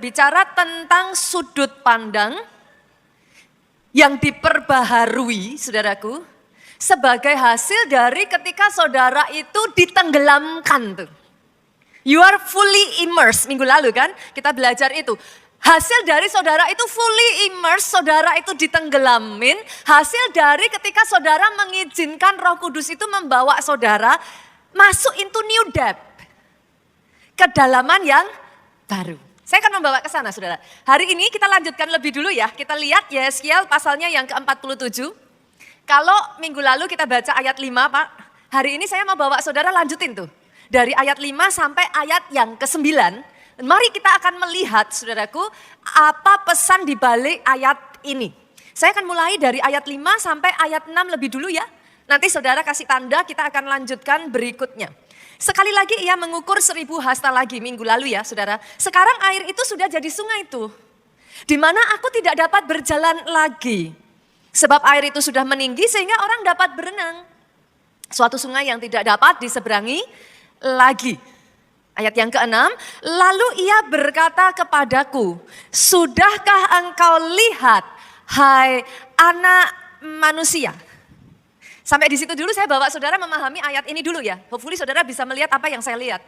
berbicara tentang sudut pandang yang diperbaharui, saudaraku, sebagai hasil dari ketika saudara itu ditenggelamkan tuh. You are fully immersed, minggu lalu kan kita belajar itu. Hasil dari saudara itu fully immersed, saudara itu ditenggelamin. Hasil dari ketika saudara mengizinkan Roh Kudus itu membawa saudara masuk into new depth. Kedalaman yang baru. Saya akan membawa ke sana, saudara. Hari ini kita lanjutkan lebih dulu ya. Kita lihat Yeskiel pasalnya yang ke-47. Kalau minggu lalu kita baca ayat 5, Pak. Hari ini saya mau bawa saudara lanjutin tuh. Dari ayat 5 sampai ayat yang ke-9. Mari kita akan melihat, saudaraku, apa pesan di balik ayat ini. Saya akan mulai dari ayat 5 sampai ayat 6 lebih dulu ya. Nanti saudara kasih tanda, kita akan lanjutkan berikutnya. Sekali lagi ia mengukur 1000 hasta lagi minggu lalu ya saudara. Sekarang air itu sudah jadi sungai tuh. Di mana aku tidak dapat berjalan lagi. Sebab air itu sudah meninggi sehingga orang dapat berenang. Suatu sungai yang tidak dapat diseberangi lagi. Ayat yang ke-6, lalu ia berkata kepadaku, sudahkah engkau lihat, hai anak manusia? Sampai di situ dulu saya bawa saudara memahami ayat ini dulu ya. Hopefully saudara bisa melihat apa yang saya lihat.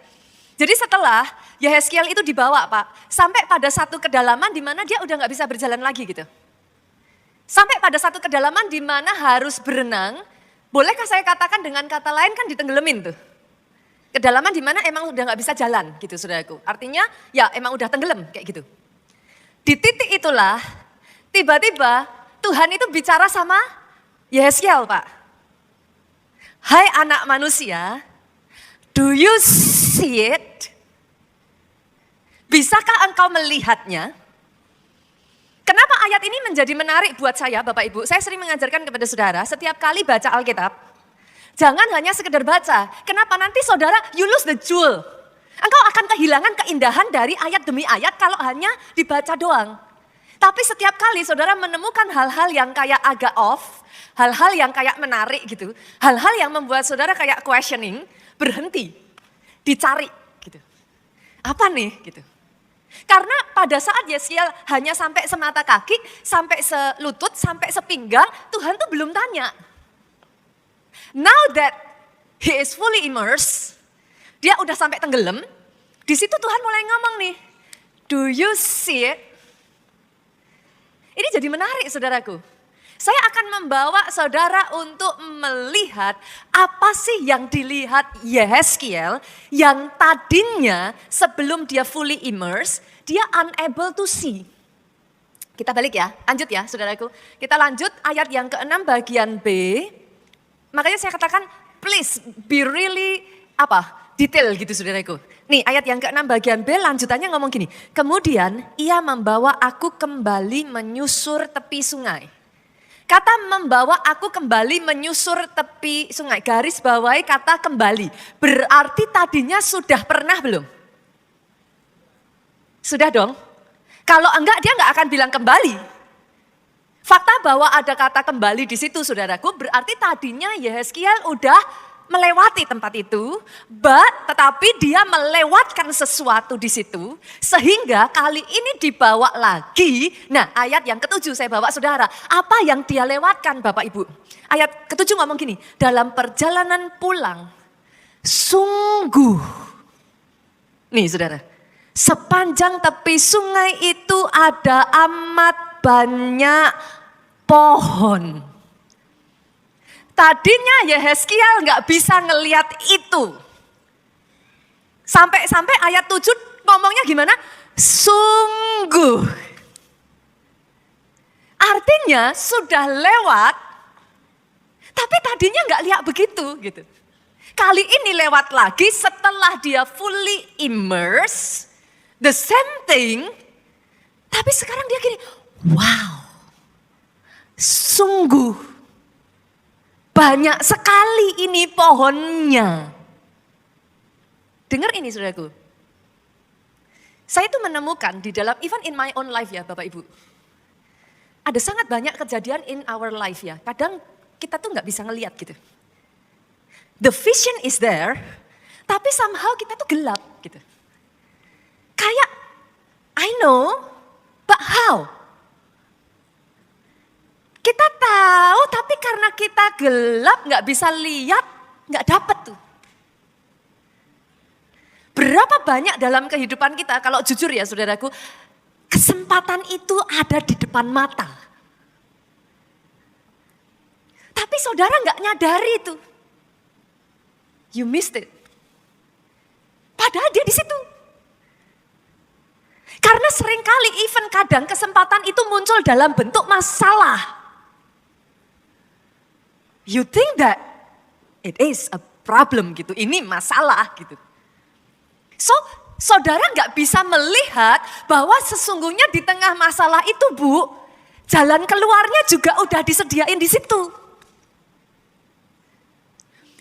Jadi setelah Yeskiel itu dibawa Pak, sampai pada satu kedalaman di mana dia udah gak bisa berjalan lagi gitu. Sampai pada satu kedalaman di mana harus berenang, bolehkah saya katakan dengan kata lain kan ditenggelamin tuh. Kedalaman di mana emang udah gak bisa jalan gitu saudaraku. Artinya ya emang udah tenggelam kayak gitu. Di titik itulah tiba-tiba Tuhan itu bicara sama Yeskiel Pak. Hai anak manusia, do you see it? Bisakah engkau melihatnya? Kenapa ayat ini menjadi menarik buat saya Bapak Ibu? Saya sering mengajarkan kepada saudara setiap kali baca Alkitab. Jangan hanya sekedar baca. Kenapa nanti saudara you lose the jewel. Engkau akan kehilangan keindahan dari ayat demi ayat kalau hanya dibaca doang. Tapi setiap kali saudara menemukan hal-hal yang kayak agak off, hal-hal yang kayak menarik gitu, hal-hal yang membuat saudara kayak questioning, berhenti, dicari gitu. Apa nih gitu. Karena pada saat Yeskiel hanya sampai semata kaki, sampai selutut, sampai sepinggang, Tuhan tuh belum tanya. Now that he is fully immersed, dia udah sampai tenggelam, di situ Tuhan mulai ngomong nih, do you see it? Ini jadi menarik saudaraku. Saya akan membawa saudara untuk melihat apa sih yang dilihat Yeskiel yang tadinya sebelum dia fully immersed, dia unable to see. Kita balik ya, lanjut ya saudaraku. Kita lanjut ayat yang ke-6 bagian B. Makanya saya katakan please be really detail gitu saudaraku. Nih ayat yang ke-6 bagian B lanjutannya ngomong gini. Kemudian ia membawa aku kembali menyusur tepi sungai. Kata membawa aku kembali menyusur tepi sungai. Garis bawahi kata kembali. Berarti tadinya sudah pernah belum? Sudah dong. Kalau enggak dia enggak akan bilang kembali. Fakta bahwa ada kata kembali di situ saudaraku berarti tadinya Yeskiel udah melewati tempat itu, tetapi dia melewatkan sesuatu di situ, sehingga kali ini dibawa lagi. Nah ayat yang ke-7 saya bawa saudara, apa yang dia lewatkan Bapak Ibu? Ayat ke-7 ngomong gini, dalam perjalanan pulang, sungguh, nih saudara, sepanjang tepi sungai itu ada amat banyak pohon. Tadinya Yeskiel nggak bisa ngelihat itu. Sampai ayat 7 ngomongnya gimana? Sungguh. Artinya sudah lewat, tapi tadinya nggak lihat begitu gitu. Kali ini lewat lagi setelah dia fully immersed, the same thing, tapi sekarang dia gini, wow, sungguh. Banyak sekali ini pohonnya. Dengar ini saudaraku. Saya itu menemukan di dalam, even in my own life ya Bapak Ibu. Ada sangat banyak kejadian in our life ya. Kadang kita tuh gak bisa ngelihat gitu. The vision is there, tapi somehow kita tuh gelap gitu. Kayak I know, but how? Kita tahu, tapi karena kita gelap, gak bisa lihat, gak dapet tuh. Berapa banyak dalam kehidupan kita, kalau jujur ya saudaraku, kesempatan itu ada di depan mata. Tapi saudara gak nyadari itu. You missed it. Padahal dia di situ. Karena seringkali even kadang kesempatan itu muncul dalam bentuk masalah. You think that it is a problem gitu, ini masalah gitu. So, saudara gak bisa melihat bahwa sesungguhnya di tengah masalah itu Bu, jalan keluarnya juga udah disediain di situ.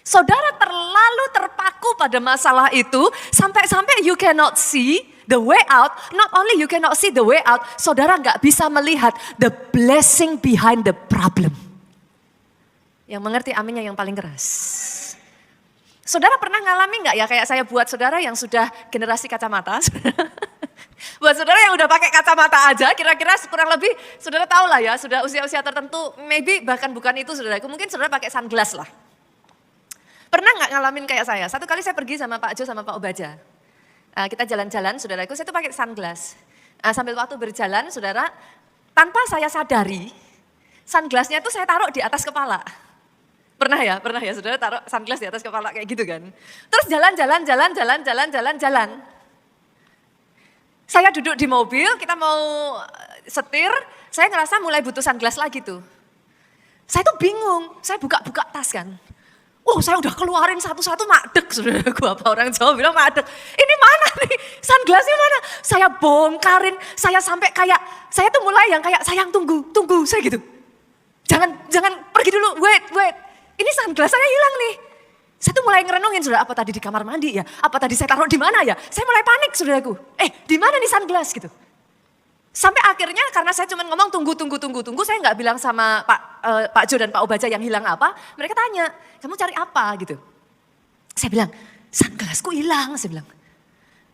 Saudara terlalu terpaku pada masalah itu, sampai-sampai you cannot see the way out. Not only you cannot see the way out, saudara gak bisa melihat the blessing behind the problem. Yang mengerti aminnya yang paling keras. Saudara pernah ngalami gak ya kayak saya buat saudara yang sudah generasi kacamata. Buat saudara yang udah pakai kacamata aja, kira-kira kurang lebih saudara tahu lah ya, sudah usia-usia tertentu, maybe bahkan bukan itu saudaraku, mungkin saudara pakai sunglass lah. Pernah gak ngalamin kayak saya? Satu kali saya pergi sama Pak Jo sama Pak Obaja. Kita jalan-jalan saudaraku, saya tuh pakai sunglass. Sambil waktu berjalan saudara, tanpa saya sadari, sunglassnya tuh saya taruh di atas kepala. Pernah ya saudara taruh sunglass di atas kepala kayak gitu kan. Terus jalan. Saya duduk di mobil, kita mau setir, saya ngerasa mulai butuh sunglass lagi tuh. Saya tuh bingung, saya buka-buka tas kan. Saya udah keluarin satu-satu madek, saudaraku, apa orang Jawa bilang madek. Ini mana nih, sunglassnya mana? Saya bongkarin, saya sampai kayak, saya tuh mulai yang kayak sayang tunggu, saya gitu. Jangan pergi dulu, wait. Ini sunglass saya hilang nih. Saya tuh mulai ngerenungin, saudara, apa tadi di kamar mandi ya? Apa tadi saya taruh di mana ya? Saya mulai panik, saudaraku. Di mana nih sunglass gitu? Sampai akhirnya karena saya cuma ngomong tunggu, saya nggak bilang sama Pak Jo dan Pak Obaja yang hilang apa. Mereka tanya, kamu cari apa gitu? Saya bilang, sunglassku hilang, saya bilang.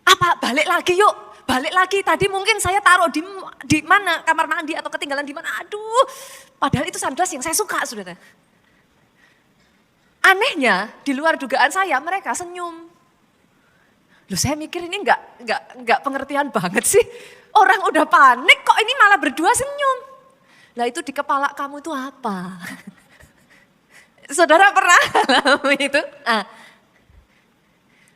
Apa? Balik lagi yuk, balik lagi. Tadi mungkin saya taruh di mana, kamar mandi atau ketinggalan di mana. Aduh, padahal itu sunglass yang saya suka, saudara. Anehnya, di luar dugaan saya, mereka senyum. Loh, saya mikir ini nggak pengertian banget sih. Orang udah panik kok ini malah berdua senyum. Lah itu di kepala kamu itu apa? Saudara pernah alami itu?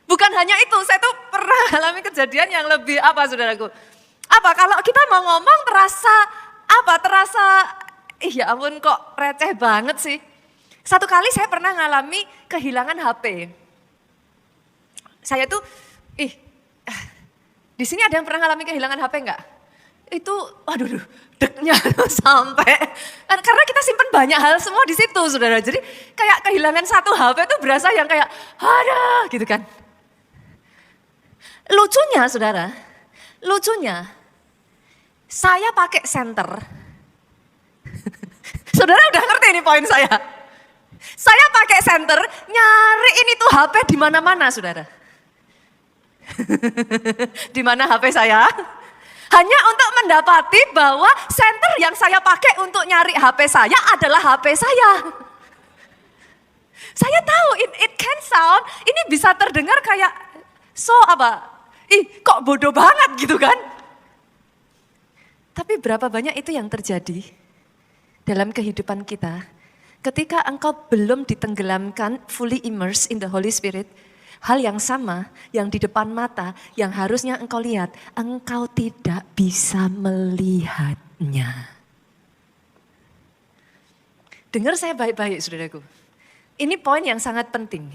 Bukan hanya itu, saya tuh pernah alami kejadian yang lebih apa saudaraku? Apa kalau kita mau ngomong terasa, ya ampun kok receh banget sih. Satu kali saya pernah ngalami kehilangan HP. Saya tuh, di sini ada yang pernah ngalami kehilangan HP enggak? Itu, waduh, deknya sampai, karena kita simpan banyak hal semua di situ, saudara. Jadi kayak kehilangan satu HP itu berasa yang kayak, ada gitu kan. Lucunya, saudara, saya pakai senter. Saudara udah ngerti ini poin saya. Saya pakai senter, nyari ini tuh HP di mana-mana, saudara. Di mana HP saya? Hanya untuk mendapati bahwa senter yang saya pakai untuk nyari HP saya adalah HP saya. Saya tahu it can sound, ini bisa terdengar kayak kok bodoh banget gitu kan. Tapi berapa banyak itu yang terjadi dalam kehidupan kita ketika engkau belum ditenggelamkan, fully immersed in the Holy Spirit. Hal yang sama yang di depan mata yang harusnya engkau lihat, engkau tidak bisa melihatnya. Dengar saya baik-baik saudaraku. Ini poin yang sangat penting.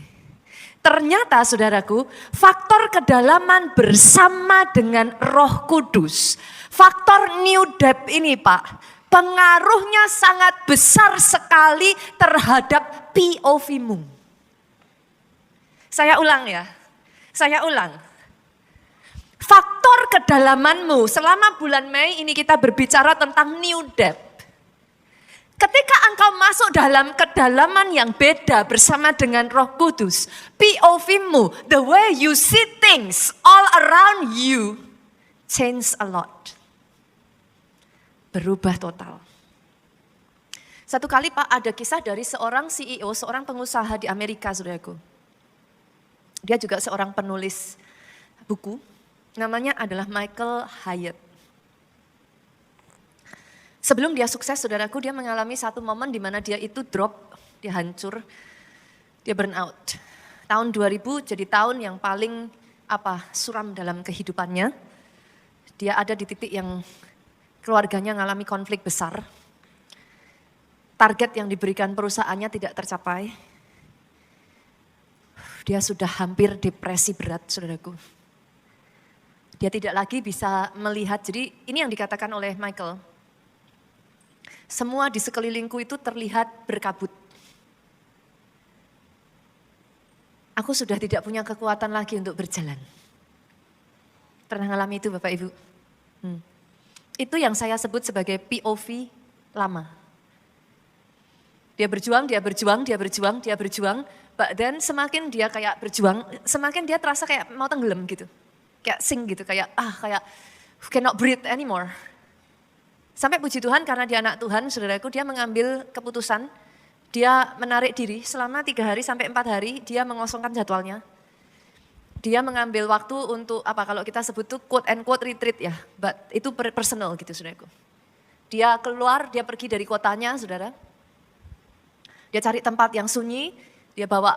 Ternyata saudaraku, faktor kedalaman bersama dengan Roh Kudus, faktor new depth ini Pak, pengaruhnya sangat besar sekali terhadap POV-mu. Saya ulang. Faktor kedalamanmu, selama bulan Mei ini kita berbicara tentang new depth. Ketika engkau masuk dalam kedalaman yang beda bersama dengan Roh Kudus, POV-mu, the way you see things all around you, Change a lot. Berubah total. Satu kali Pak ada kisah dari seorang CEO, seorang pengusaha di Amerika, saudaraku. Dia juga seorang penulis buku, namanya adalah Michael Hyatt. Sebelum dia sukses, saudaraku, dia mengalami satu momen di mana dia itu drop, dia hancur, dia burn out. Tahun 2000 jadi tahun yang paling suram dalam kehidupannya. Dia ada di titik yang keluarganya mengalami konflik besar. Target yang diberikan perusahaannya tidak tercapai. Dia sudah hampir depresi berat, saudaraku. Dia tidak lagi bisa melihat, jadi ini yang dikatakan oleh Michael. Semua di sekelilingku itu terlihat berkabut. Aku sudah tidak punya kekuatan lagi untuk berjalan. Pernah ngalami itu Bapak Ibu? Itu yang saya sebut sebagai POV lama. Dia berjuang, but then semakin dia kayak berjuang, semakin dia terasa kayak mau tenggelam gitu. Kayak sing gitu, kayak cannot breathe anymore. Sampai puji Tuhan karena dia anak Tuhan, saudaraku, dia mengambil keputusan, dia menarik diri selama 3 hari sampai 4 hari, dia mengosongkan jadwalnya. Dia mengambil waktu untuk kalau kita sebut tuh quote and quote retreat ya, but itu personal gitu saudaraku. Dia keluar, dia pergi dari kotanya saudara. Dia cari tempat yang sunyi, dia bawa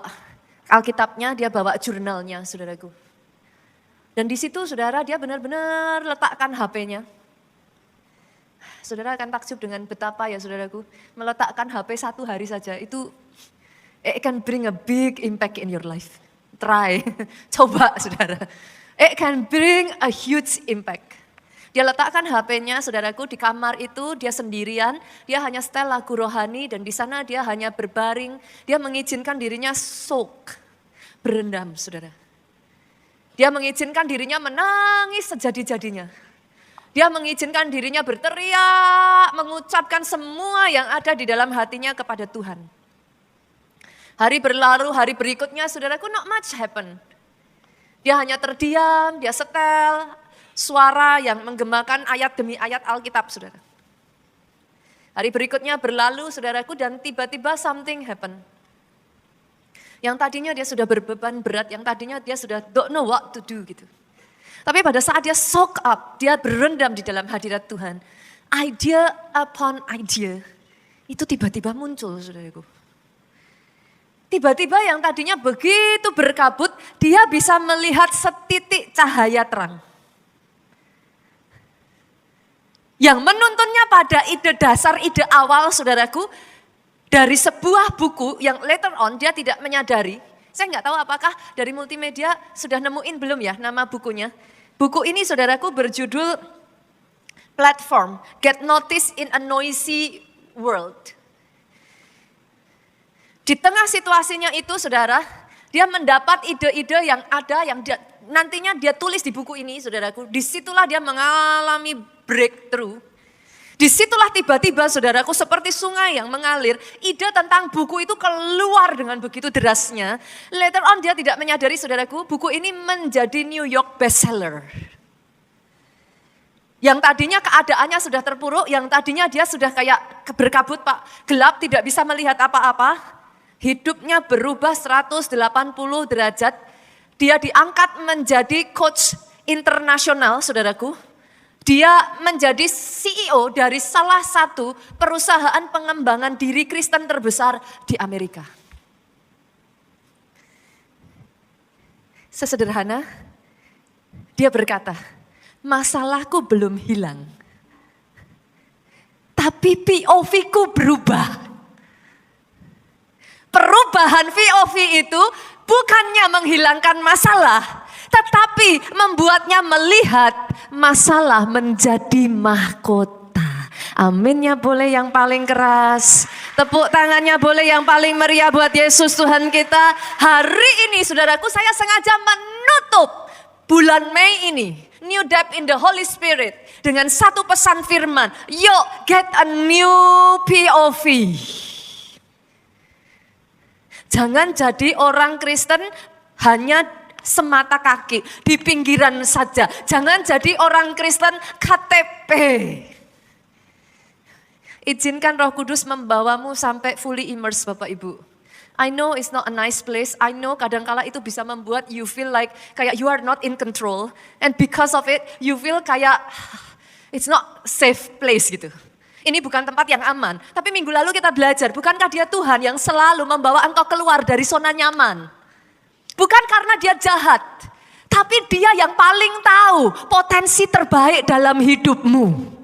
Alkitabnya, dia bawa jurnalnya saudaraku. Dan di situ saudara dia benar-benar letakkan HP-nya. Saudara akan takjub dengan betapa ya saudaraku, meletakkan HP 1 hari saja itu it can bring a big impact in your life. Try, coba saudara. It can bring a huge impact. Dia letakkan HP-nya saudaraku di kamar itu, dia sendirian, dia hanya setel lagu rohani dan di sana dia hanya berbaring, dia mengizinkan dirinya soak, berendam saudara. Dia mengizinkan dirinya menangis sejadi-jadinya. Dia mengizinkan dirinya berteriak, mengucapkan semua yang ada di dalam hatinya kepada Tuhan. Hari berlalu, hari berikutnya saudaraku not much happen. Dia hanya terdiam, dia setel suara yang menggemakan ayat demi ayat Alkitab saudara. Hari berikutnya berlalu saudaraku dan tiba-tiba something happen. Yang tadinya dia sudah berbeban berat, yang tadinya dia sudah don't know what to do gitu. Tapi pada saat dia soak up, dia berendam di dalam hadirat Tuhan. Idea upon idea, itu tiba-tiba muncul saudaraku. Tiba-tiba yang tadinya begitu berkabut, dia bisa melihat setitik cahaya terang. Yang menuntunnya pada ide dasar, ide awal saudaraku, dari sebuah buku yang later on dia tidak menyadari. Saya nggak tahu apakah dari multimedia sudah nemuin belum ya nama bukunya. Buku ini saudaraku berjudul Platform, Get Noticed in a Noisy World. Di tengah situasinya itu saudara, dia mendapat ide-ide yang ada, yang nantinya dia tulis di buku ini saudaraku. Disitulah dia mengalami breakthrough. Disitulah tiba-tiba saudaraku seperti sungai yang mengalir. Ide tentang buku itu keluar dengan begitu derasnya. Later on dia tidak menyadari saudaraku, buku ini menjadi New York bestseller. Yang tadinya keadaannya sudah terpuruk, yang tadinya dia sudah kayak berkabut Pak, gelap tidak bisa melihat apa-apa. Hidupnya berubah 180 derajat. Dia diangkat menjadi coach internasional, saudaraku. Dia menjadi CEO dari salah satu perusahaan pengembangan diri Kristen terbesar di Amerika. Sesederhana, dia berkata, masalahku belum hilang. Tapi POV-ku berubah. Perubahan POV itu bukannya menghilangkan masalah, tetapi membuatnya melihat masalah menjadi mahkota. Aminnya boleh yang paling keras. Tepuk tangannya boleh yang paling meriah buat Yesus Tuhan kita. Hari ini saudaraku saya sengaja menutup bulan Mei ini. New Depth in the Holy Spirit. Dengan satu pesan firman. Yuk get a new POV. Jangan jadi orang Kristen hanya semata kaki, di pinggiran saja. Jangan jadi orang Kristen KTP. Izinkan Roh Kudus membawamu sampai fully immersed Bapak Ibu. I know it's not a nice place. I know kadangkala itu bisa membuat you feel like kayak you are not in control. And because of it, you feel kayak it's not safe place gitu. Ini bukan tempat yang aman. Tapi minggu lalu kita belajar, bukankah dia Tuhan yang selalu membawa engkau keluar dari zona nyaman? Bukan karena dia jahat, tapi dia yang paling tahu potensi terbaik dalam hidupmu.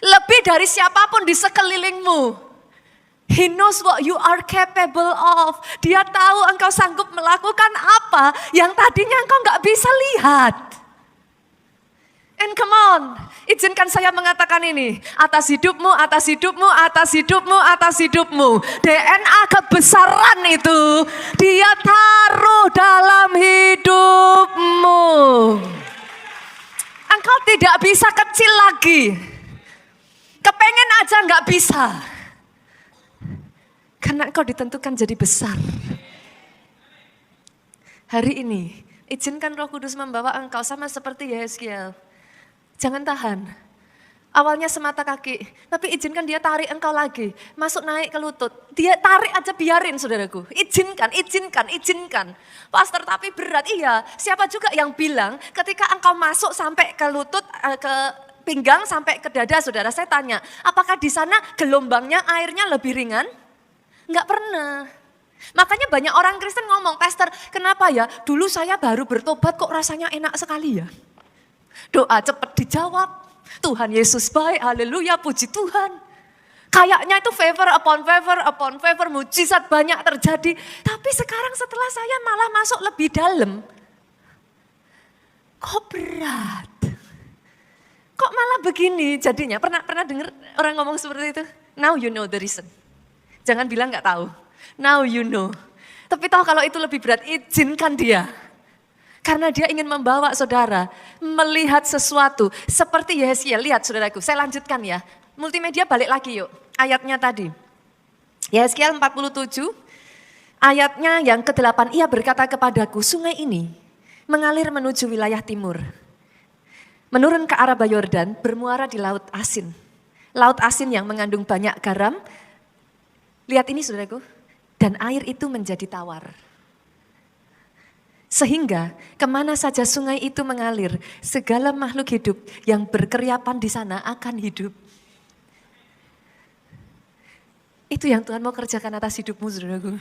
Lebih dari siapapun di sekelilingmu. He knows what you are capable of. Dia tahu engkau sanggup melakukan apa yang tadinya engkau gak bisa lihat. And come on, izinkan saya mengatakan ini. Atas hidupmu, atas hidupmu, atas hidupmu, atas hidupmu. DNA kebesaran itu dia taruh dalam hidupmu. Engkau tidak bisa kecil lagi. Kepengen aja gak bisa. Karena engkau ditentukan jadi besar. Hari ini, izinkan Roh Kudus membawa engkau sama seperti Yeskiel. Jangan tahan. Awalnya semata kaki, tapi izinkan dia tarik engkau lagi. Masuk naik ke lutut. Dia tarik aja biarin saudaraku. Izinkan, izinkan, izinkan. Pastor tapi berat, iya. Siapa juga yang bilang ketika engkau masuk sampai ke lutut, ke pinggang sampai ke dada saudara. Saya tanya, apakah di sana gelombangnya airnya lebih ringan? Enggak pernah. Makanya banyak orang Kristen ngomong, Pastor kenapa ya dulu saya baru bertobat kok rasanya enak sekali ya. Doa cepat dijawab, Tuhan Yesus baik, haleluya, puji Tuhan. Kayaknya itu favor upon favor upon favor, mujizat banyak terjadi. Tapi sekarang setelah saya malah masuk lebih dalam, kok berat. Kok malah begini jadinya? Pernah dengar orang ngomong seperti itu? Now you know the reason. Jangan bilang gak tahu. Now you know. Tapi tahu kalau itu lebih berat, izinkan dia. Karena dia ingin membawa saudara melihat sesuatu. Seperti Yeskiel, lihat saudaraku. Saya lanjutkan ya. Multimedia balik lagi yuk. Ayatnya tadi. Yeskiel 47. Ayatnya yang ke-8. Ia berkata kepadaku, sungai ini mengalir menuju wilayah timur. Menurun ke arah Yordan, bermuara di Laut Asin. Laut Asin yang mengandung banyak garam. Lihat ini saudaraku, dan air itu menjadi tawar. Sehingga kemana saja sungai itu mengalir, segala makhluk hidup yang berkeriapan di sana akan hidup. Itu yang Tuhan mau kerjakan atas hidupmu saudaraku.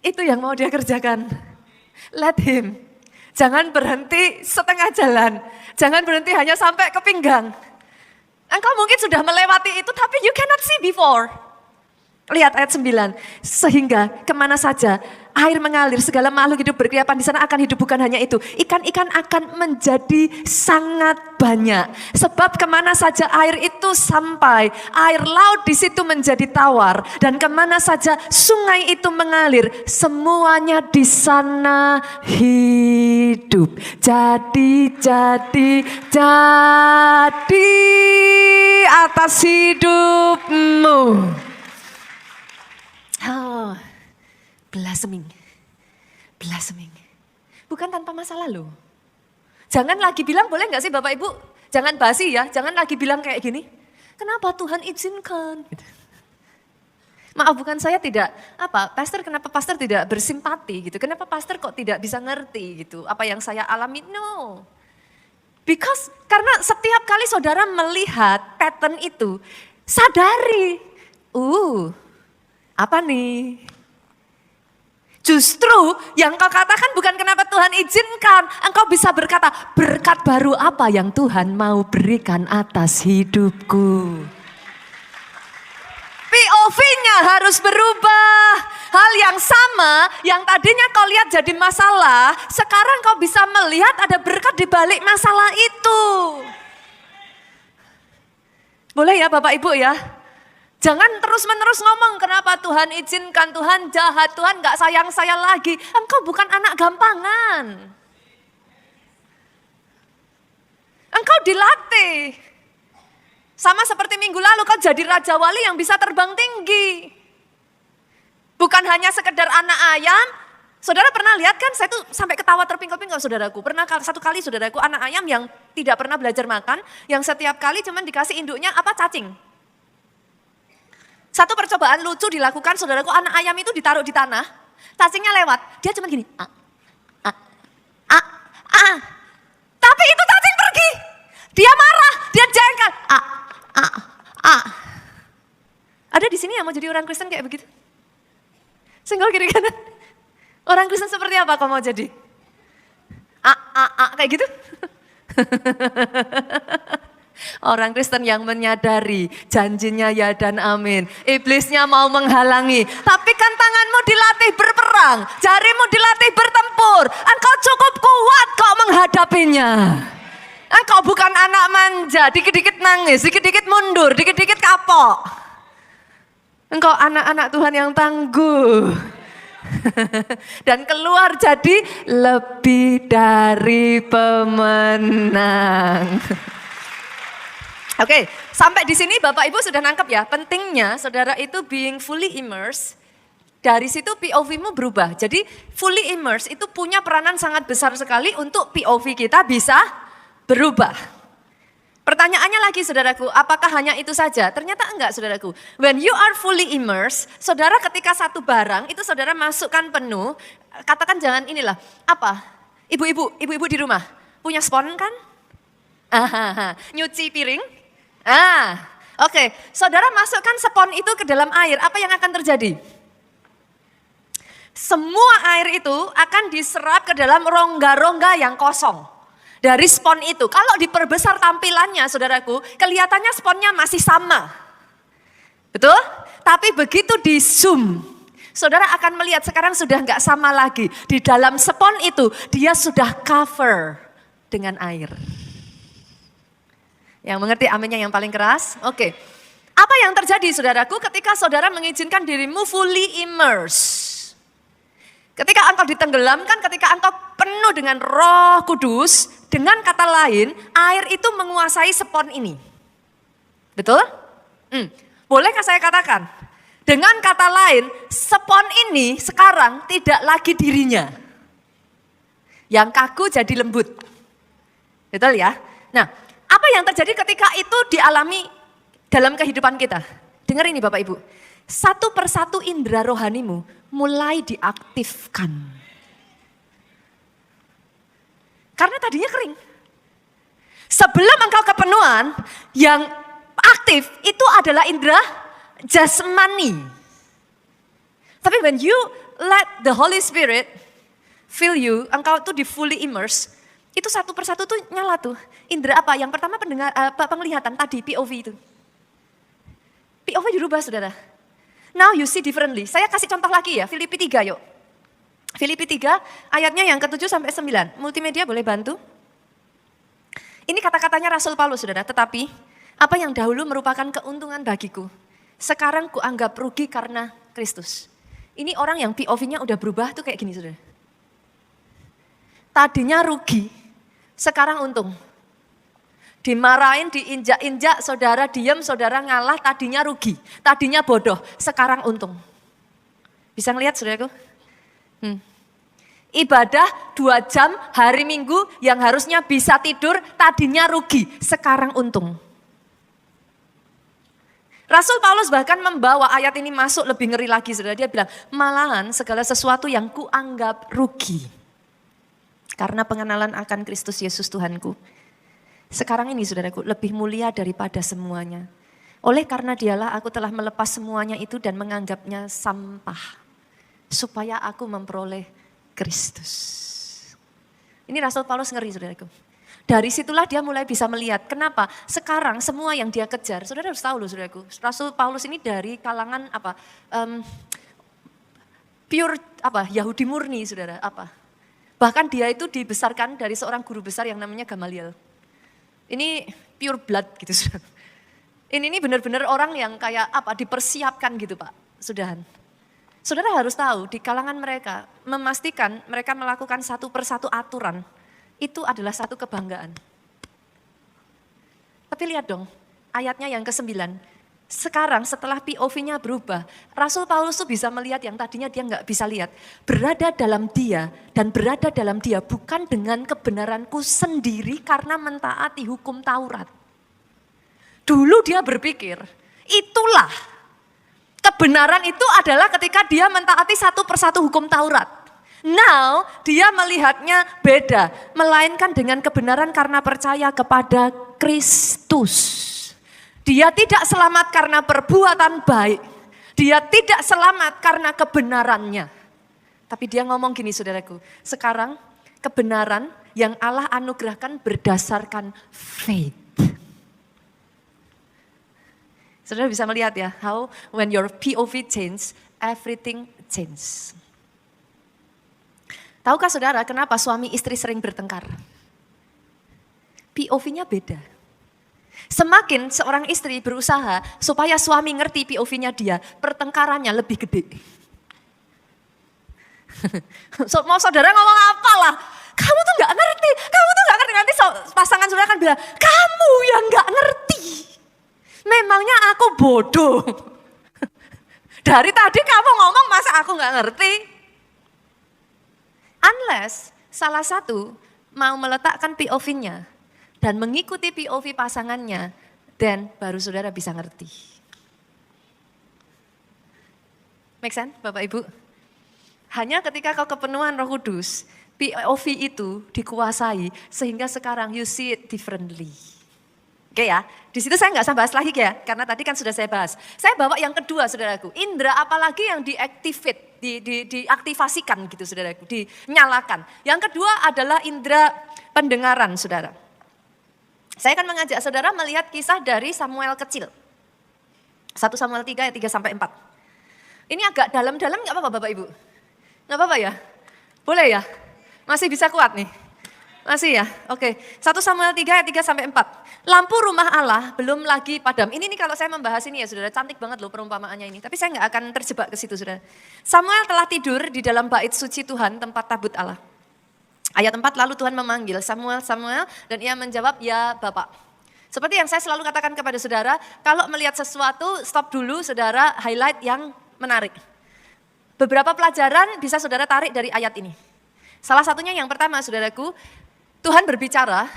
Itu yang mau dia kerjakan. Let him. Jangan berhenti setengah jalan. Jangan berhenti hanya sampai ke pinggang. Engkau mungkin sudah melewati itu tapi you cannot see before. Lihat ayat 9, sehingga kemana saja air mengalir, segala makhluk hidup berkeriapan di sana akan hidup. Bukan hanya itu, ikan-ikan akan menjadi sangat banyak. Sebab kemana saja air itu sampai, air laut di situ menjadi tawar. Dan kemana saja sungai itu mengalir, semuanya di sana hidup. Jadi atas hidupmu. Oh, blaspheming. Bukan tanpa masalah loh. Jangan lagi bilang, boleh gak sih Bapak Ibu? Jangan basi ya, jangan lagi bilang kayak gini. Kenapa Tuhan izinkan? Gitu. Maaf bukan saya tidak, pastor kenapa pastor tidak bersimpati gitu. Kenapa pastor kok tidak bisa ngerti gitu. Apa yang saya alami, no. Because karena setiap kali saudara melihat pattern itu, sadari. Apa nih? Justru yang kau katakan bukan kenapa Tuhan izinkan. Engkau bisa berkata, berkat baru apa yang Tuhan mau berikan atas hidupku. POV-nya harus berubah. Hal yang sama yang tadinya kau lihat jadi masalah, sekarang kau bisa melihat ada berkat di balik masalah itu. Boleh ya Bapak Ibu ya? Jangan terus-menerus ngomong kenapa Tuhan izinkan, Tuhan jahat, Tuhan gak sayang saya lagi. Engkau bukan anak gampangan. Engkau dilatih. Sama seperti minggu lalu kau jadi Raja Wali yang bisa terbang tinggi. Bukan hanya sekedar anak ayam, Saudara pernah lihat kan, saya tuh sampai ketawa terpingkal-pingkal saudaraku. Pernah satu kali saudaraku anak ayam yang tidak pernah belajar makan, yang setiap kali cuman dikasih induknya apa cacing. Satu percobaan lucu dilakukan saudaraku, anak ayam itu ditaruh di tanah, cacingnya lewat, dia cuman gini, tapi itu cacing pergi. Dia marah, dia jengkel, Ada di sini yang mau jadi orang Kristen kayak begitu? Senggol kiri kanan. Orang Kristen seperti apa kau mau jadi? Kayak gitu? Orang Kristen yang menyadari janjinya ya dan amin. Iblisnya mau menghalangi. Tapi kan tanganmu dilatih berperang. Jarimu dilatih bertempur. Engkau cukup kuat kok menghadapinya. Engkau bukan anak manja. Dikit-dikit nangis, dikit-dikit mundur, dikit-dikit kapok. Engkau anak-anak Tuhan yang tangguh. Dan keluar jadi lebih dari pemenang. Oke, sampai di sini Bapak Ibu sudah nangkep ya, pentingnya saudara itu being fully immersed. Dari situ POV-mu berubah. Jadi fully immersed itu punya peranan sangat besar sekali untuk POV kita bisa berubah. Pertanyaannya lagi saudaraku, apakah hanya itu saja? Ternyata enggak saudaraku. When you are fully immersed, saudara ketika satu barang itu saudara masukkan penuh, katakan jangan inilah, apa? Ibu-ibu di rumah, punya spon kan? Nyuci piring? Oke. Saudara masukkan spon itu ke dalam air, apa yang akan terjadi? Semua air itu akan diserap ke dalam rongga-rongga yang kosong. Dari spon itu, kalau diperbesar tampilannya saudaraku, kelihatannya sponnya masih sama. Betul? Tapi begitu di zoom, saudara akan melihat sekarang sudah enggak sama lagi. Di dalam spon itu, dia sudah cover dengan air. Yang mengerti aminnya yang paling keras? Oke. Apa yang terjadi saudaraku ketika saudara mengizinkan dirimu fully immersed? Ketika engkau ditenggelamkan, ketika engkau penuh dengan Roh Kudus, dengan kata lain, air itu menguasai spon ini. Betul? Bolehkah saya katakan? Dengan kata lain, spon ini sekarang tidak lagi dirinya. Yang kaku jadi lembut. Betul ya? Nah, apa yang terjadi ketika itu dialami dalam kehidupan kita? Dengar ini Bapak Ibu. Satu persatu indera rohanimu mulai diaktifkan. Karena tadinya kering. Sebelum engkau kepenuhan, yang aktif itu adalah indera jasmani. Tapi when you let the Holy Spirit fill you, engkau tuh di fully immersed, itu satu persatu tuh nyala tuh. Indera apa? Yang pertama penglihatan tadi, POV itu. POV dirubah saudara. Now you see differently. Saya kasih contoh lagi ya, Filipi 3 yuk. Filipi 3 ayatnya yang ke-7 sampai 9. Multimedia boleh bantu? Ini kata-katanya Rasul Paulus saudara, tetapi apa yang dahulu merupakan keuntungan bagiku, sekarang kuanggap rugi karena Kristus. Ini orang yang POV-nya udah berubah tuh kayak gini saudara. Tadinya rugi, sekarang untung. Dimarahin, diinjak-injak, saudara diam, saudara ngalah, tadinya rugi. Tadinya bodoh, sekarang untung. Bisa ngelihat saudaraku? Ibadah 2 jam hari Minggu yang harusnya bisa tidur, tadinya rugi, sekarang untung. Rasul Paulus bahkan membawa ayat ini masuk lebih ngeri lagi saudara. Dia bilang, malahan segala sesuatu yang kuanggap rugi. Karena pengenalan akan Kristus Yesus Tuhanku. Sekarang ini saudaraku lebih mulia daripada semuanya. Oleh karena dialah aku telah melepas semuanya itu dan menganggapnya sampah. Supaya aku memperoleh Kristus. Ini Rasul Paulus ngeri saudaraku. Dari situlah dia mulai bisa melihat kenapa sekarang semua yang dia kejar. Saudara harus tahu loh saudaraku. Rasul Paulus ini dari kalangan pure Yahudi murni saudara Bahkan dia itu dibesarkan dari seorang guru besar yang namanya Gamaliel. Ini pure blood gitu saudara. Ini benar-benar orang yang kayak dipersiapkan gitu Pak, sudahan. Saudara harus tahu di kalangan mereka memastikan mereka melakukan satu persatu aturan, itu adalah satu kebanggaan. Tapi lihat dong ayatnya yang ke-9, Sekarang setelah POV-nya berubah, Rasul Paulus tuh bisa melihat yang tadinya dia nggak bisa lihat. Berada dalam dia dan berada dalam dia bukan dengan kebenaranku sendiri karena mentaati hukum Taurat. Dulu dia berpikir, itulah kebenaran itu adalah ketika dia mentaati satu persatu hukum Taurat. Now dia melihatnya beda, melainkan dengan kebenaran karena percaya kepada Kristus. Dia tidak selamat karena perbuatan baik. Dia tidak selamat karena kebenarannya. Tapi dia ngomong gini saudaraku, sekarang kebenaran yang Allah anugerahkan berdasarkan faith. Saudara bisa melihat ya, how when your POV change, everything change. Tahukah saudara kenapa suami istri sering bertengkar? POV-nya beda. Semakin seorang istri berusaha supaya suami ngerti POV-nya dia, pertengkarannya lebih gede. Mau saudara ngomong apalah, kamu tuh gak ngerti, nanti pasangan saudara akan bilang, kamu yang gak ngerti. Memangnya aku bodoh. Dari tadi kamu ngomong masa aku gak ngerti. Unless salah satu mau meletakkan POV-nya dan mengikuti POV pasangannya, dan baru saudara bisa ngerti. Make sense Bapak Ibu? Hanya ketika kau kepenuhan Roh Kudus, POV itu dikuasai sehingga sekarang you see it differently. Oke ya, di situ saya nggak usah bahas lagi ya, karena tadi kan sudah saya bahas. Saya bawa yang kedua saudaraku, indera apalagi yang diaktifate, diaktifasikan gitu saudaraku, dinyalakan. Yang kedua adalah indera pendengaran saudara. Saya akan mengajak saudara melihat kisah dari Samuel kecil. 1 Samuel 3 ayat 3-4. Ini agak dalam-dalam nggak apa-apa Bapak Ibu? Nggak apa-apa ya? Boleh ya? Masih bisa kuat nih? Masih ya? Oke. 1 Samuel 3 ayat 3-4. Lampu rumah Allah belum lagi padam. Ini nih kalau saya membahas ini ya saudara, cantik banget loh perumpamaannya ini. Tapi saya nggak akan terjebak ke situ saudara. Samuel telah tidur di dalam bait suci Tuhan, tempat tabut Allah. Ayat 4, lalu Tuhan memanggil Samuel, Samuel, dan ia menjawab, ya Bapak. Seperti yang saya selalu katakan kepada saudara, kalau melihat sesuatu, stop dulu saudara, highlight yang menarik. Beberapa pelajaran bisa saudara tarik dari ayat ini. Salah satunya yang pertama saudaraku, Tuhan berbicara,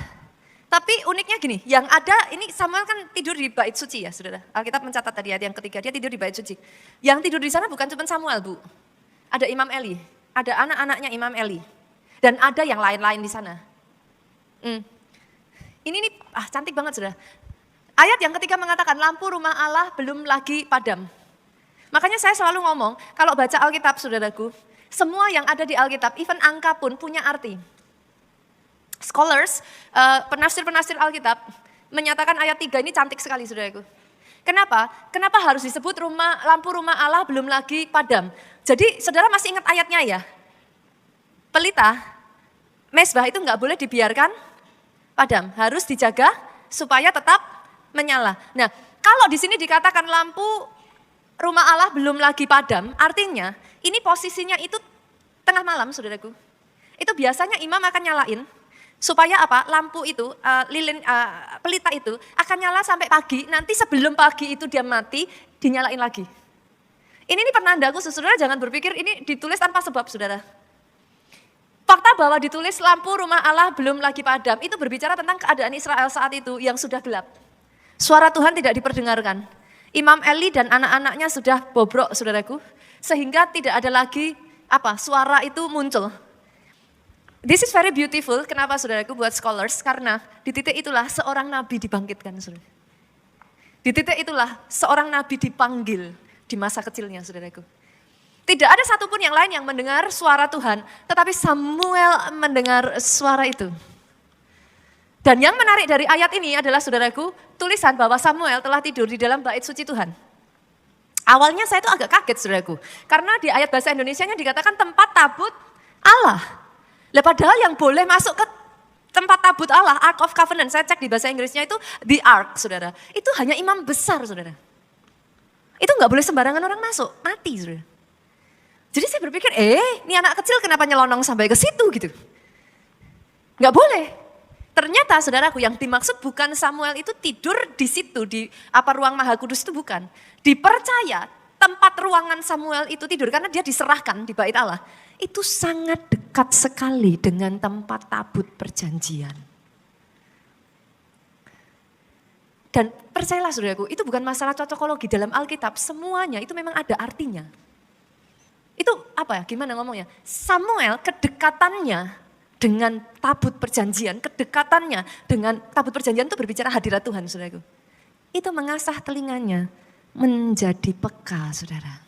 tapi uniknya gini, yang ada ini Samuel kan tidur di bait suci ya saudara. Alkitab mencatat tadi ayat yang ketiga, dia tidur di bait suci. Yang tidur di sana bukan cuma Samuel Bu, ada Imam Eli, ada anak-anaknya Imam Eli. Dan ada yang lain-lain di sana. Ini nih, cantik banget saudara. Ayat yang ketiga mengatakan lampu rumah Allah belum lagi padam. Makanya saya selalu ngomong, kalau baca Alkitab saudaraku, semua yang ada di Alkitab, even angka pun punya arti. Scholars, penafsir-penafsir Alkitab, menyatakan ayat 3 ini cantik sekali saudaraku. Kenapa? Kenapa harus disebut lampu rumah Allah belum lagi padam? Jadi saudara masih ingat ayatnya ya? Pelita, mesbah itu nggak boleh dibiarkan padam, harus dijaga supaya tetap menyala. Nah, kalau di sini dikatakan lampu rumah Allah belum lagi padam, artinya ini posisinya itu tengah malam, saudaraku. Itu biasanya imam akan nyalain supaya apa? Lampu itu, pelita itu akan nyala sampai pagi. Nanti sebelum pagi itu dia mati, dinyalain lagi. Ini penanda khusus, saudara jangan berpikir ini ditulis tanpa sebab, saudara. Fakta bahwa ditulis lampu rumah Allah belum lagi padam, itu berbicara tentang keadaan Israel saat itu yang sudah gelap. Suara Tuhan tidak diperdengarkan. Imam Eli dan anak-anaknya sudah bobrok, saudaraku. Sehingga tidak ada lagi suara itu muncul. This is very beautiful, kenapa saudaraku buat scholars? Karena di titik itulah seorang nabi dibangkitkan, saudara. Di titik itulah seorang nabi dipanggil di masa kecilnya, saudaraku. Tidak ada satupun yang lain yang mendengar suara Tuhan, tetapi Samuel mendengar suara itu. Dan yang menarik dari ayat ini adalah saudaraku, tulisan bahwa Samuel telah tidur di dalam bait suci Tuhan. Awalnya saya itu agak kaget saudaraku, karena di ayat bahasa Indonesianya dikatakan tempat tabut Allah. Lah padahal yang boleh masuk ke tempat tabut Allah, Ark of Covenant, saya cek di bahasa Inggrisnya itu the Ark saudara. Itu hanya imam besar saudara. Itu nggak boleh sembarangan orang masuk, mati saudara. Jadi saya berpikir, ini anak kecil kenapa nyelonong sampai ke situ gitu. Nggak boleh. Ternyata saudaraku yang dimaksud bukan Samuel itu tidur di situ, di ruang Maha Kudus itu bukan. Dipercaya tempat ruangan Samuel itu tidur karena dia diserahkan di bait Allah. Itu sangat dekat sekali dengan tempat tabut perjanjian. Dan percayalah saudaraku, itu bukan masalah cocokologi dalam Alkitab, semuanya itu memang ada artinya. Itu gimana ngomongnya? Samuel kedekatannya dengan tabut perjanjian, kedekatannya dengan tabut perjanjian itu berbicara hadirat Tuhan, saudaraku. Itu mengasah telinganya menjadi peka, saudara.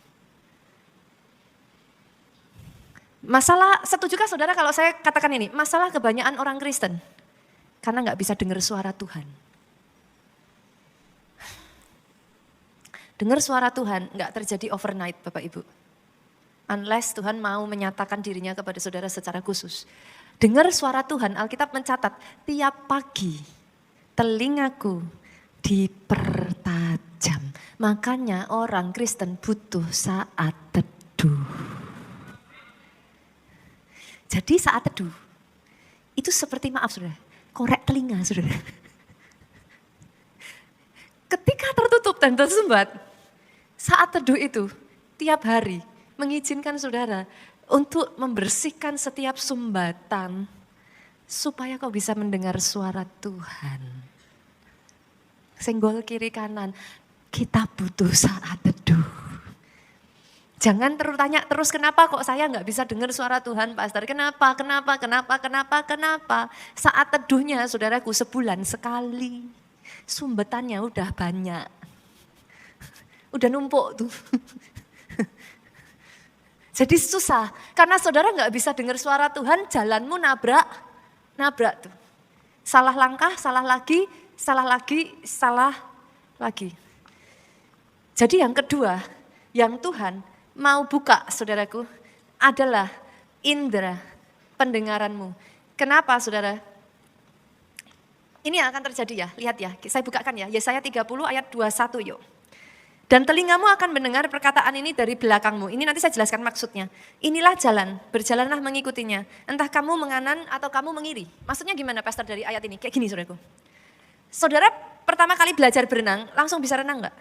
Masalah, setujukah saudara kalau saya katakan ini, masalah kebanyakan orang Kristen, karena gak bisa dengar suara Tuhan. Dengar suara Tuhan gak terjadi overnight Bapak Ibu. Unless Tuhan mau menyatakan dirinya kepada saudara secara khusus. Dengar suara Tuhan, Alkitab mencatat tiap pagi telingaku dipertajam. Makanya orang Kristen butuh saat teduh. Jadi saat teduh itu seperti saudara, korek telinga saudara. Ketika tertutup dan tersumbat, saat teduh itu tiap hari mengizinkan saudara untuk membersihkan setiap sumbatan supaya kau bisa mendengar suara Tuhan. Senggol kiri kanan, kita butuh saat teduh. Jangan tanya terus kenapa kok saya nggak bisa dengar suara Tuhan Pastor. Kenapa? Saat teduhnya saudaraku sebulan sekali. Sumbetannya udah banyak. Udah numpuk tuh. Jadi susah, karena saudara nggak bisa dengar suara Tuhan, jalanmu nabrak tuh. Salah langkah, salah lagi. Jadi yang kedua, yang Tuhan mau buka saudaraku, adalah indera pendengaranmu. Kenapa saudara? Ini yang akan terjadi ya, lihat ya, saya bukakan ya, Yesaya 30 ayat 21 yuk. Dan telingamu akan mendengar perkataan ini dari belakangmu. Ini nanti saya jelaskan maksudnya. Inilah jalan, berjalanlah mengikutinya. Entah kamu menganan atau kamu mengiri. Maksudnya gimana Pastor dari ayat ini? Kayak gini saudaraku. Saudara pertama kali belajar berenang, langsung bisa renang enggak?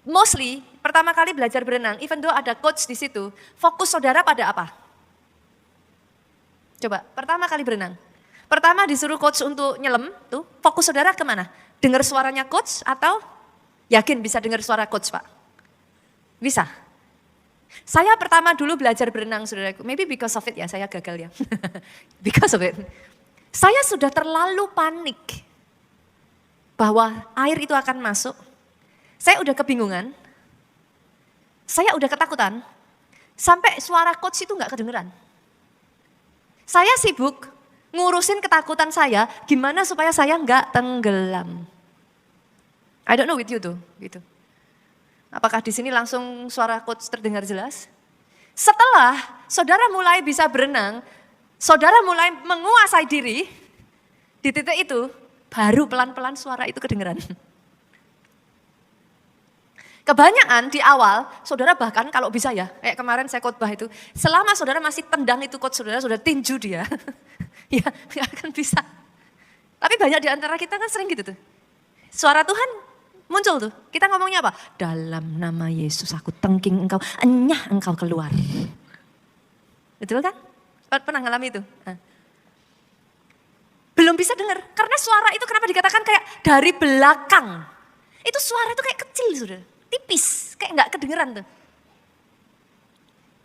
Mostly pertama kali belajar berenang, even though ada coach di situ, fokus saudara pada apa? Coba, pertama kali berenang. Pertama disuruh coach untuk nyelam, tuh fokus saudara kemana? Dengar suaranya coach atau yakin bisa dengar suara coach Pak? Bisa. Saya pertama dulu belajar berenang saudaraku, maybe because of it ya, saya gagal ya. Because of it. Saya sudah terlalu panik bahwa air itu akan masuk. Saya udah kebingungan, saya udah ketakutan, sampai suara coach itu gak kedengeran. Saya sibuk ngurusin ketakutan saya, gimana supaya saya gak tenggelam. I don't know with you tuh, gitu. Apakah di sini langsung suara coach terdengar jelas? Setelah saudara mulai bisa berenang, saudara mulai menguasai diri, di titik itu baru pelan-pelan suara itu kedengeran. Kebanyakan di awal, saudara bahkan kalau bisa ya, kayak kemarin saya khotbah itu, selama saudara masih tendang itu coach saudara, sudah tinju dia, ya gak akan bisa. Tapi banyak di antara kita kan sering gitu tuh. Suara Tuhan muncul tuh, kita ngomongnya apa? Dalam nama Yesus aku tengking engkau, enyah engkau keluar. Betul kan? Pernah ngalami itu? Nah. Belum bisa dengar, karena suara itu kenapa dikatakan kayak dari belakang. Itu suara itu kayak kecil saudara, tipis, kayak gak kedengeran tuh.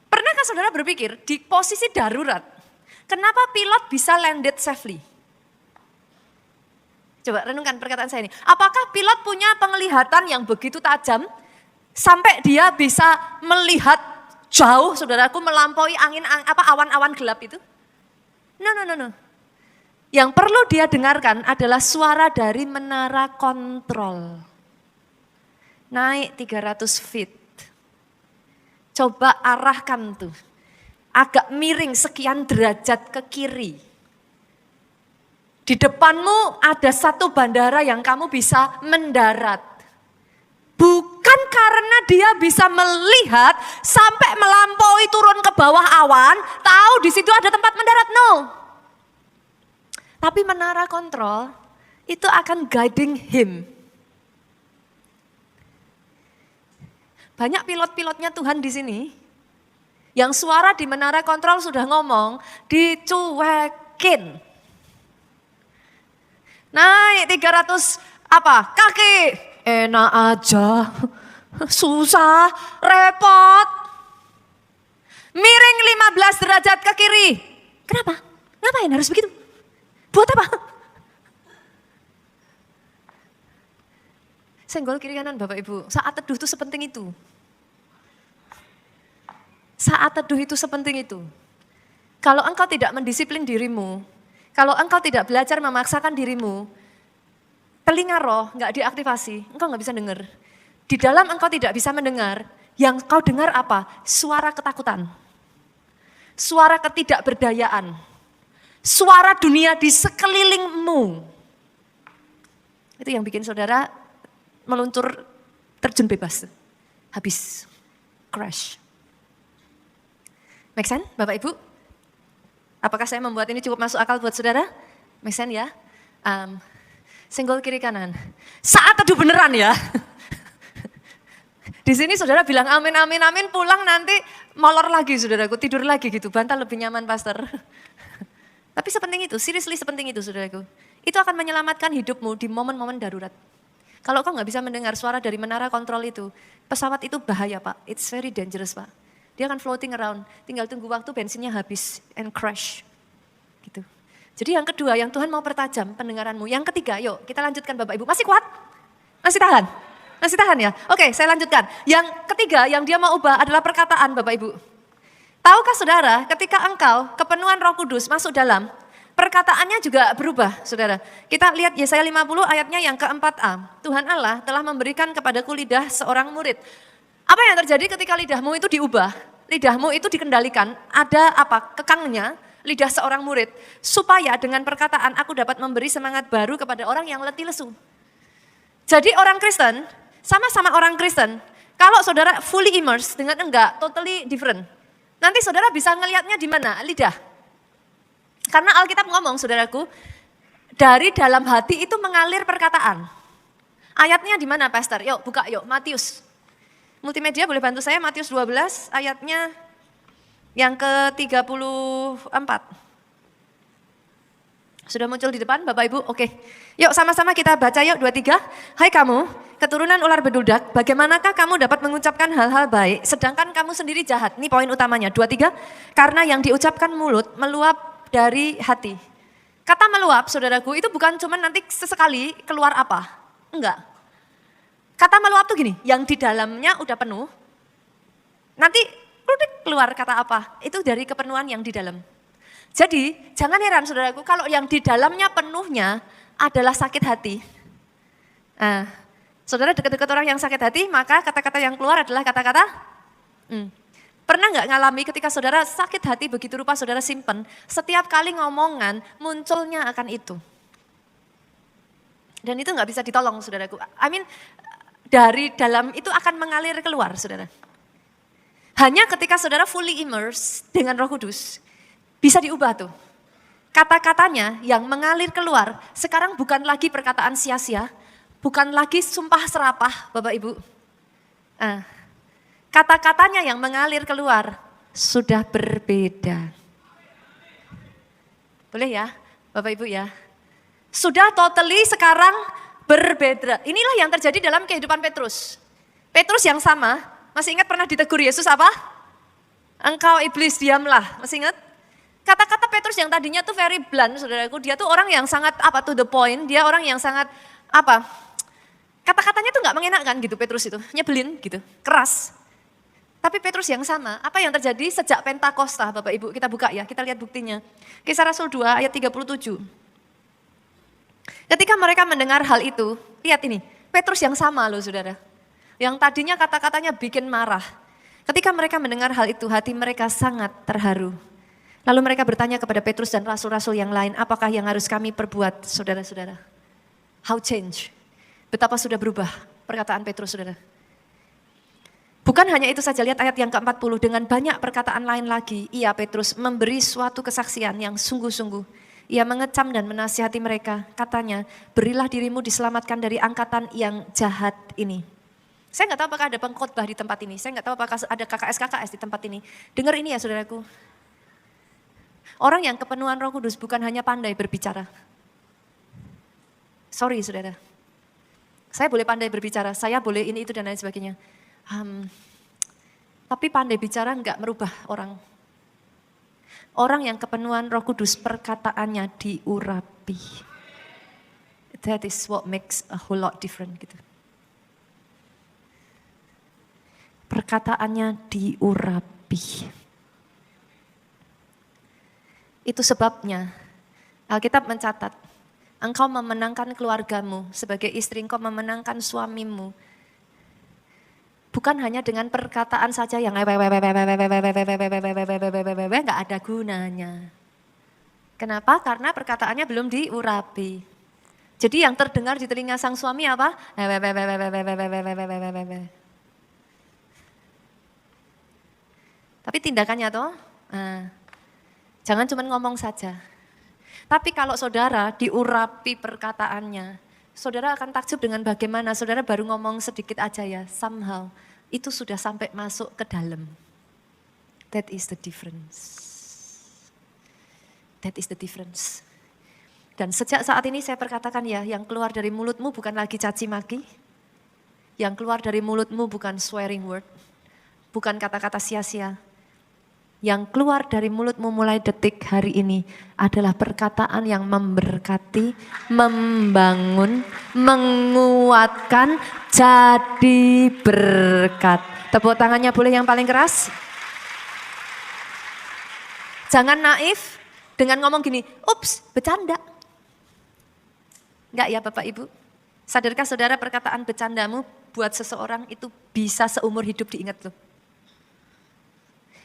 Pernahkah saudara berpikir di posisi darurat, kenapa pilot bisa landed safely? Coba renungkan perkataan saya ini. Apakah pilot punya penglihatan yang begitu tajam sampai dia bisa melihat jauh saudaraku melampaui awan-awan gelap itu? No. Yang perlu dia dengarkan adalah suara dari menara kontrol. Naik 300 feet. Coba arahkan tuh. Agak miring sekian derajat ke kiri. Di depanmu ada satu bandara yang kamu bisa mendarat. Bukan karena dia bisa melihat sampai melampaui turun ke bawah awan, tahu di situ ada tempat mendarat, no. Tapi menara kontrol itu akan guiding him. Banyak pilot-pilotnya Tuhan di sini, yang suara di menara kontrol sudah ngomong, dicuekin. Naik 300 kaki, enak aja, susah, repot. Miring 15 derajat ke kiri. Kenapa? Ngapain harus begitu? Buat apa? Senggol kiri kanan Bapak Ibu, saat teduh itu sepenting itu. Saat teduh itu sepenting itu. Kalau engkau tidak mendisiplin dirimu, kalau engkau tidak belajar memaksakan dirimu, telinga roh nggak diaktifasi, engkau nggak bisa dengar. Di dalam engkau tidak bisa mendengar, yang kau dengar apa? Suara ketakutan, suara ketidakberdayaan, suara dunia di sekelilingmu. Itu yang bikin saudara meluncur terjun bebas, habis, crash. Make sense Bapak Ibu? Apakah saya membuat ini cukup masuk akal buat saudara? Make sense ya? Senggol kiri kanan. Saat teduh beneran ya. Di sini saudara bilang amin, amin, amin, pulang nanti molor lagi saudaraku, tidur lagi gitu, bantal lebih nyaman pastor. Tapi sepenting itu, seriously sepenting itu saudaraku. Itu akan menyelamatkan hidupmu di momen-momen darurat. Kalau kau nggak bisa mendengar suara dari menara kontrol itu, pesawat itu bahaya Pak, it's very dangerous Pak. Dia akan floating around, tinggal tunggu waktu bensinnya habis and crash. Gitu. Jadi yang kedua, yang Tuhan mau pertajam pendengaranmu. Yang ketiga, yuk kita lanjutkan Bapak Ibu. Masih kuat? Masih tahan? Masih tahan ya? Oke, saya lanjutkan. Yang ketiga yang dia mau ubah adalah perkataan Bapak Ibu. Tahukah saudara, ketika engkau kepenuhan Roh Kudus masuk dalam, perkataannya juga berubah, saudara. Kita lihat Yesaya 50 ayatnya yang ke-4a. Tuhan Allah telah memberikan kepadaku lidah seorang murid. Apa yang terjadi ketika lidahmu itu diubah? Lidahmu itu dikendalikan, ada apa? Kekangnya, lidah seorang murid. Supaya dengan perkataan aku dapat memberi semangat baru kepada orang yang letih lesu. Jadi orang Kristen, sama-sama orang Kristen, kalau saudara fully immersed dengan enggak, totally different. Nanti saudara bisa ngelihatnya di mana? Lidah. Karena Alkitab ngomong saudaraku, dari dalam hati itu mengalir perkataan. Ayatnya di mana Pastor? Yuk buka yuk, Matius. Multimedia boleh bantu saya, Matius 12 ayatnya yang ke-34. Sudah muncul di depan Bapak Ibu? Oke. Yuk sama-sama kita baca yuk 23. Hai kamu, keturunan ular bedudak, bagaimanakah kamu dapat mengucapkan hal-hal baik sedangkan kamu sendiri jahat? Ini poin utamanya. 23. Karena yang diucapkan mulut meluap dari hati. Kata meluap, saudaraku, itu bukan cuma nanti sesekali keluar apa. Enggak. Kata meluap tuh gini, yang di dalamnya udah penuh, nanti keluar kata apa. Itu dari kepenuhan yang di dalam. Jadi, jangan heran saudaraku, kalau yang di dalamnya penuhnya adalah sakit hati. Nah, saudara dekat-dekat orang yang sakit hati, maka kata-kata yang keluar adalah kata-kata Pernah nggak ngalami ketika saudara sakit hati begitu rupa saudara simpen, setiap kali ngomongan munculnya akan itu. Dan itu nggak bisa ditolong saudaraku. Dari dalam itu akan mengalir keluar saudara. Hanya ketika saudara fully immersed dengan Roh Kudus, bisa diubah tuh. Kata-katanya yang mengalir keluar, sekarang bukan lagi perkataan sia-sia, bukan lagi sumpah serapah Bapak Ibu. Kata-katanya yang mengalir keluar sudah berbeda. Boleh ya Bapak Ibu ya? Sudah totally sekarang berbeda. Inilah yang terjadi dalam kehidupan Petrus. Petrus yang sama, masih ingat pernah ditegur Yesus apa? Engkau iblis diamlah, masih ingat? Kata-kata Petrus yang tadinya tuh very blunt saudaraku, dia tuh orang yang sangat to the point, dia orang yang sangat kata-katanya tuh gak mengenakkan gitu Petrus itu, nyebelin gitu, keras. Tapi Petrus yang sama, apa yang terjadi sejak Pentakosta Bapak Ibu, kita buka ya, kita lihat buktinya. Kisah Rasul 2 ayat 37. Ketika mereka mendengar hal itu, lihat ini, Petrus yang sama loh saudara. Yang tadinya kata-katanya bikin marah. Ketika mereka mendengar hal itu, hati mereka sangat terharu. Lalu mereka bertanya kepada Petrus dan rasul-rasul yang lain, apakah yang harus kami perbuat saudara-saudara? How change? Betapa sudah berubah perkataan Petrus saudara. Bukan hanya itu saja, lihat ayat yang ke-40, dengan banyak perkataan lain lagi, ia Petrus memberi suatu kesaksian yang sungguh-sungguh. Ia mengecam dan menasihati mereka. Katanya, berilah dirimu diselamatkan dari angkatan yang jahat ini. Saya nggak tahu apakah ada pengkhotbah di tempat ini. Saya nggak tahu apakah ada KKS-KKS di tempat ini. Dengar ini ya saudaraku. Orang yang kepenuhan Roh Kudus bukan hanya pandai berbicara. Sorry saudara. Saya boleh pandai berbicara, saya boleh ini itu dan lain sebagainya. Tapi pandai bicara enggak merubah orang. Orang yang kepenuhan Roh Kudus perkataannya diurapi. That is what makes a whole lot different gitu. Perkataannya diurapi. Itu sebabnya Alkitab mencatat, engkau memenangkan keluargamu sebagai istri, engkau memenangkan suamimu. Bukan hanya dengan perkataan saja yang nggak ada gunanya. Kenapa? Karena perkataannya belum diurapi. Jadi yang terdengar di telinga sang suami apa? Tapi tindakannya toh, jangan cuma ngomong saja. Tapi kalau saudara diurapi perkataannya, saudara akan takjub dengan bagaimana saudara baru ngomong sedikit aja ya, somehow itu sudah sampai masuk ke dalam. That is the difference. That is the difference. Dan sejak saat ini saya perkatakan ya, yang keluar dari mulutmu bukan lagi caci maki, yang keluar dari mulutmu bukan swearing word, bukan kata-kata sia-sia. Yang keluar dari mulutmu mulai detik hari ini adalah perkataan yang memberkati, membangun, menguatkan, jadi berkat. Tepuk tangannya boleh yang paling keras. Jangan naif dengan ngomong gini, ups, bercanda. Enggak ya Bapak Ibu? Sadarkah saudara perkataan bercandamu buat seseorang itu bisa seumur hidup diingat loh.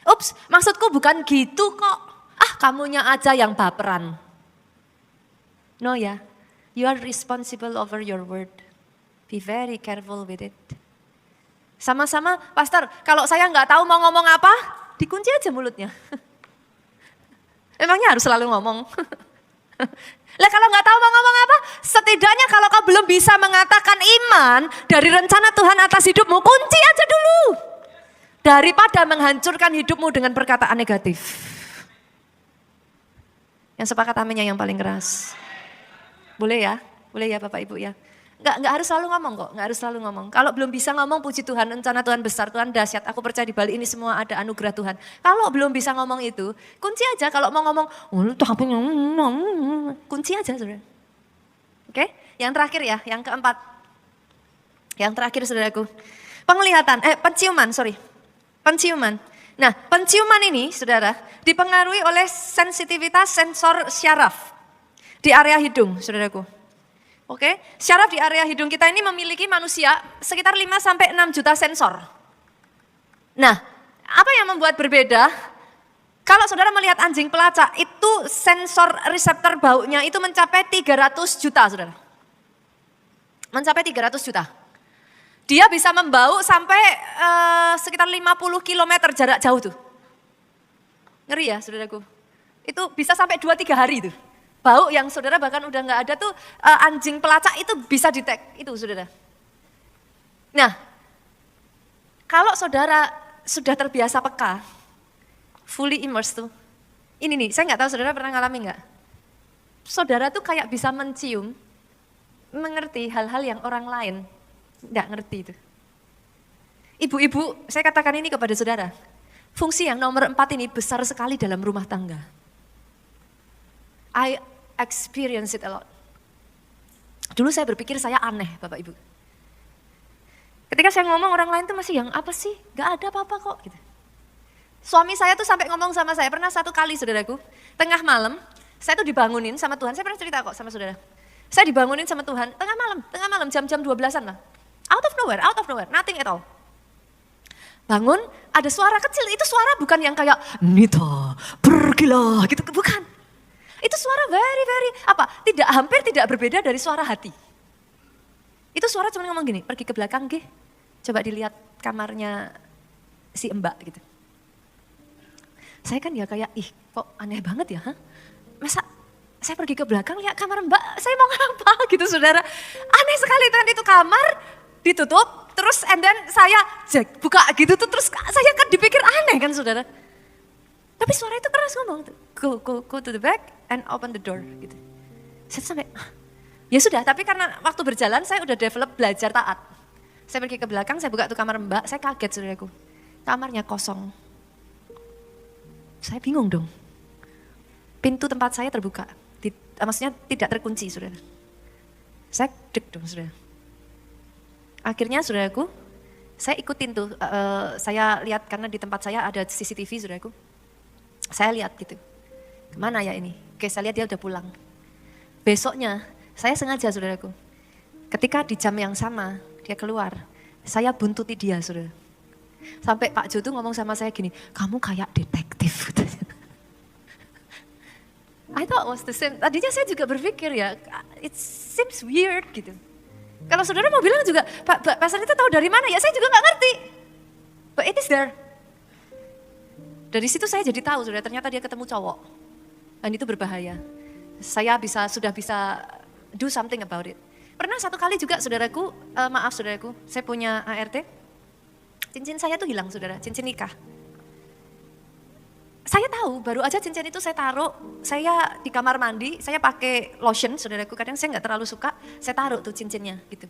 Ups, maksudku bukan gitu kok. Kamunya aja yang baperan. No ya, you are responsible over your word. Be very careful with it. Sama-sama, Pastor, kalau saya nggak tahu mau ngomong apa, dikunci aja mulutnya. Emangnya harus selalu ngomong? Lah kalau nggak tahu mau ngomong apa, setidaknya kalau kau belum bisa mengatakan iman dari rencana Tuhan atas hidupmu, kunci aja dulu. Daripada menghancurkan hidupmu dengan perkataan negatif. Yang sepakat aminnya yang paling keras. Boleh ya Bapak Ibu ya. Enggak harus selalu ngomong kok, enggak harus selalu ngomong. Kalau belum bisa ngomong, puji Tuhan, rencana Tuhan besar, Tuhan dahsyat. Aku percaya di balik ini semua ada anugerah Tuhan. Kalau belum bisa ngomong itu, kunci aja. Kalau mau ngomong, kunci aja saudara. Oke, yang terakhir ya, yang keempat. Yang terakhir saudaraku. Penciuman. Nah, penciuman ini saudara dipengaruhi oleh sensitivitas sensor syaraf di area hidung saudaraku. Oke, syaraf di area hidung kita ini memiliki manusia sekitar 5 sampai 6 juta sensor. Nah, apa yang membuat berbeda? Kalau saudara melihat anjing pelacak itu sensor reseptor baunya itu mencapai 300 juta saudara. Mencapai 300 juta. Dia bisa membau sampai sekitar 50 km jarak jauh tuh. Ngeri ya saudaraku. Itu bisa sampai 2-3 hari tuh. Bau yang saudara bahkan udah gak ada tuh anjing pelacak itu bisa detect itu saudara. Nah, kalau saudara sudah terbiasa peka, fully immersed tuh. Ini nih, saya gak tahu saudara pernah ngalami gak? Saudara tuh kayak bisa mencium, mengerti hal-hal yang orang lain enggak ngerti itu. Ibu-ibu, saya katakan ini kepada saudara. Fungsi yang nomor 4 ini besar sekali dalam rumah tangga. I experience it a lot. Dulu saya berpikir saya aneh Bapak Ibu. Ketika saya ngomong orang lain tuh masih yang apa sih? Gak ada apa-apa kok gitu. Suami saya tuh sampai ngomong sama saya, pernah satu kali saudaraku, tengah malam, saya tuh dibangunin sama Tuhan, saya pernah cerita kok sama saudara. Saya dibangunin sama Tuhan, tengah malam jam-jam 12-an lah. Out of nowhere, nothing at all. Bangun, ada suara kecil, itu suara bukan yang kayak, Nita, pergilah, gitu, bukan. Itu suara hampir tidak berbeda dari suara hati. Itu suara cuma ngomong gini, pergi ke belakang, Ge, coba dilihat kamarnya si Mbak, gitu. Saya kan ya kayak, kok aneh banget ya, Masa Saya pergi ke belakang, lihat kamar Mbak, saya mau ngapa gitu saudara. Aneh sekali kan itu kamar ditutup, terus and then saya buka gitu tuh, terus saya kan dipikir aneh kan saudara. Tapi suara itu keras ngomong, go to the back and open the door gitu. Saya sampai, ya sudah, tapi karena waktu berjalan saya udah develop belajar taat. Saya pergi ke belakang, saya buka tuh kamar Mbak, saya kaget saudaraku. Kamarnya kosong. Saya bingung dong. Pintu tempat saya terbuka, maksudnya tidak terkunci saudara. Saya deg dong saudara. Akhirnya saudaraku, saya ikutin tuh, saya lihat karena di tempat saya ada CCTV saudaraku. Saya lihat gitu, kemana ya ini? Oke saya lihat dia udah pulang. Besoknya saya sengaja saudaraku, ketika di jam yang sama dia keluar, saya buntuti dia saudara. Sampai Pak Jo tuh ngomong sama saya gini, kamu kayak detektif. I thought it was the same. Tadinya saya juga berpikir ya, it seems weird gitu. Kalau saudara mau bilang juga, Pak pastor itu tahu dari mana? Ya saya juga nggak ngerti. But it is there. Dari situ saya jadi tahu, saudara, ternyata dia ketemu cowok. Dan itu berbahaya. Saya sudah bisa do something about it. Pernah satu kali juga saudaraku, maaf saudaraku, saya punya ART. Cincin saya tuh hilang saudara, cincin nikah. Saya tahu, baru aja cincin itu saya taruh, saya di kamar mandi, saya pakai lotion, saudaraku, kadang saya nggak terlalu suka, saya taruh tuh cincinnya gitu.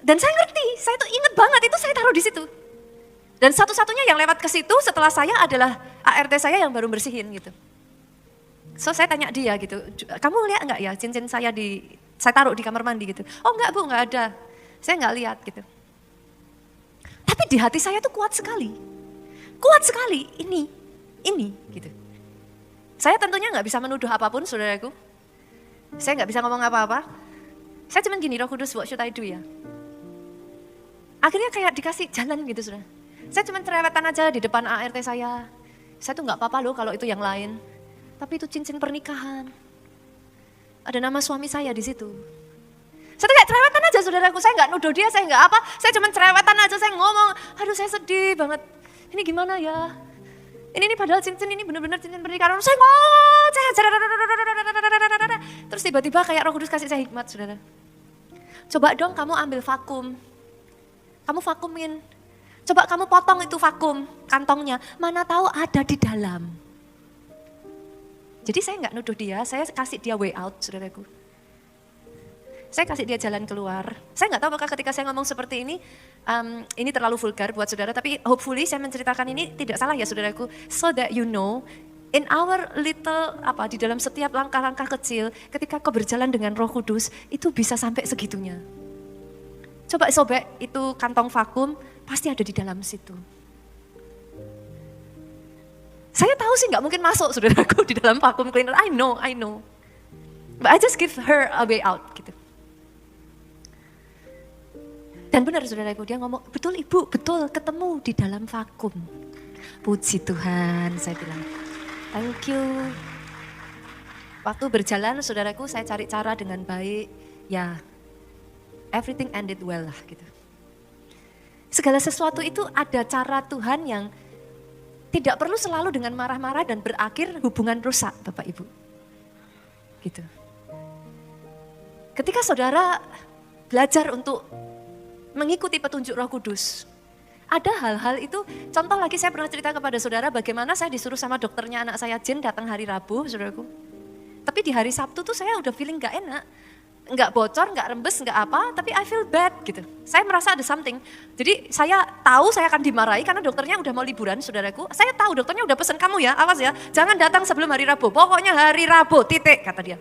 Dan saya ngerti, saya tuh inget banget itu saya taruh di situ. Dan satu-satunya yang lewat ke situ setelah saya adalah ART saya yang baru bersihin gitu. So saya tanya dia gitu, kamu lihat nggak ya cincin saya saya taruh di kamar mandi gitu. Oh enggak Bu, nggak ada, saya nggak lihat gitu. Tapi di hati saya tuh kuat sekali ini gitu. Saya tentunya nggak bisa menuduh apapun saudaraku. Saya nggak bisa ngomong apa-apa. Saya cuma gini, Roh Kudus what should I do ya? Akhirnya kayak dikasih jalan gitu saudara. Saya cuma cerewetan aja di depan ART saya. Saya tuh nggak apa-apa loh kalau itu yang lain. Tapi itu cincin pernikahan. Ada nama suami saya di situ. Saya tuh kayak cerewetan aja saudaraku. Saya nggak nuduh dia, saya nggak apa. Saya cuma cerewetan aja, saya ngomong. Aduh saya sedih banget. Ini gimana ya? Ini padahal cincin ini benar-benar cincin pernikahan. Saya ngoceh. Terus tiba-tiba kayak Roh Kudus kasih saya hikmat, saudara. Coba dong kamu ambil vakum. Kamu vakumin. Coba kamu potong itu vakum, kantongnya. Mana tahu ada di dalam. Jadi saya nggak nuduh dia, saya kasih dia way out, saudaraku. Saya kasih dia jalan keluar. Saya nggak tahu apakah ketika saya ngomong seperti ini terlalu vulgar buat saudara, tapi hopefully saya menceritakan ini tidak salah ya saudaraku. So that you know, in our little, di dalam setiap langkah-langkah kecil, ketika kau berjalan dengan Roh Kudus, itu bisa sampai segitunya. Coba sobek itu kantong vakum, pasti ada di dalam situ. Saya tahu sih nggak mungkin masuk saudaraku di dalam vacuum cleaner, I know. But I just give her a way out gitu. Dan benar saudaraku, dia ngomong, betul ibu, betul ketemu di dalam vakum. Puji Tuhan, saya bilang, thank you. Waktu berjalan saudaraku, saya cari cara dengan baik, ya everything ended well lah gitu. Segala sesuatu itu ada cara Tuhan yang tidak perlu selalu dengan marah-marah dan berakhir hubungan rusak Bapak Ibu. Gitu. Ketika saudara belajar untuk mengikuti petunjuk Roh Kudus. Ada hal-hal itu, contoh lagi saya pernah cerita kepada saudara bagaimana saya disuruh sama dokternya anak saya Jen datang hari Rabu, saudaraku. Tapi di hari Sabtu tuh saya udah feeling gak enak. Nggak bocor, nggak rembes, nggak apa, tapi I feel bad gitu. Saya merasa ada something. Jadi saya tahu saya akan dimarahi karena dokternya udah mau liburan, saudaraku. Saya tahu dokternya udah pesen kamu ya, awas ya, jangan datang sebelum hari Rabu. Pokoknya hari Rabu, titik, kata dia.